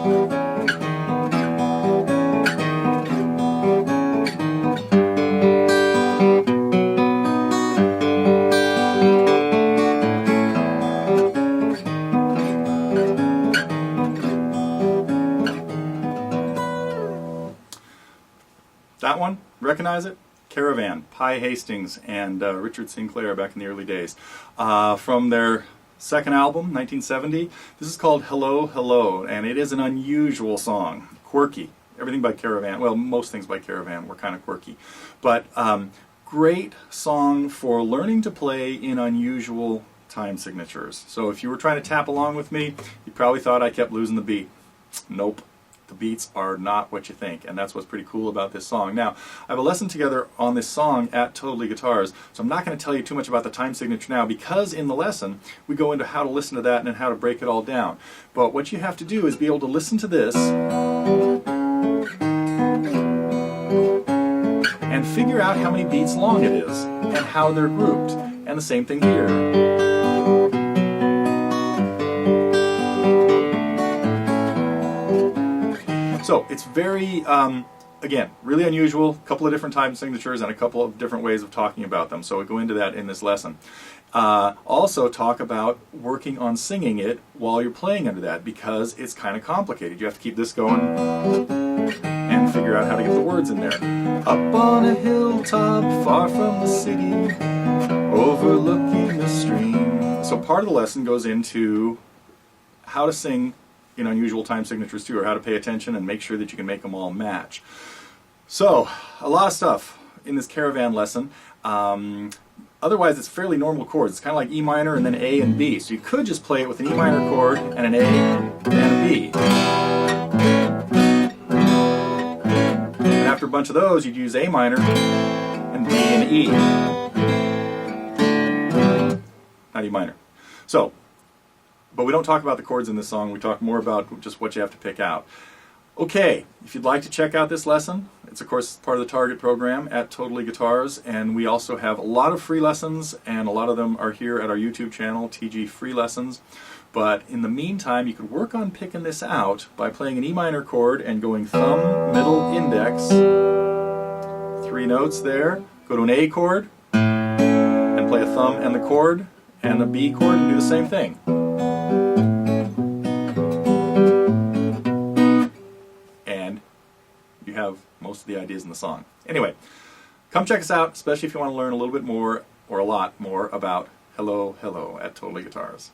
That one, recognize it? Caravan, Pye Hastings, and Richard Sinclair back in the early days. From their second album, 1970. This is called Hello, Hello, and it is an unusual song. Quirky. Everything by Caravan, well, most things by Caravan were kind of quirky. But great song for learning to play in unusual time signatures. So if you were trying to tap along with me, you probably thought I kept losing the beat. Nope. The beats are not what you think, and that's what's pretty cool about this song. Now, I have a lesson together on this song at Totally Guitars, so I'm not going to tell you too much about the time signature now, because in the lesson we go into how to listen to that and how to break it all down. But what you have to do is be able to listen to this and figure out how many beats long it is and how they're grouped. And the same thing here. So it's very, again, really unusual, a couple of different time signatures and a couple of different ways of talking about them. So we go into that in this lesson. Also talk about working on singing it while you're playing under that, because it's kind of complicated. You have to keep this going and figure out how to get the words in there. Up on a hilltop far from the city, overlooking the stream. So part of the lesson goes into how to sing in unusual time signatures too, or how to pay attention and make sure that you can make them all match. So, a lot of stuff in this Caravan lesson. Otherwise, it's fairly normal chords. It's kind of like E minor and then A and B. So you could just play it with an E minor chord and an A and a B. And after a bunch of those, you'd use A minor and B and E. Not E minor. So, but we don't talk about the chords in this song, we talk more about just what you have to pick out. Okay, if you'd like to check out this lesson, it's of course part of the Target program at Totally Guitars, and we also have a lot of free lessons, and a lot of them are here at our YouTube channel, TG Free Lessons. But in the meantime, you could work on picking this out by playing an E minor chord and going thumb, middle, index, 3 notes there, go to an A chord, and play a thumb and the chord, and a B chord, and do the same thing. Have most of the ideas in the song. Anyway, come check us out, especially if you want to learn a little bit more or a lot more about Hello, Hello at Totally Guitars.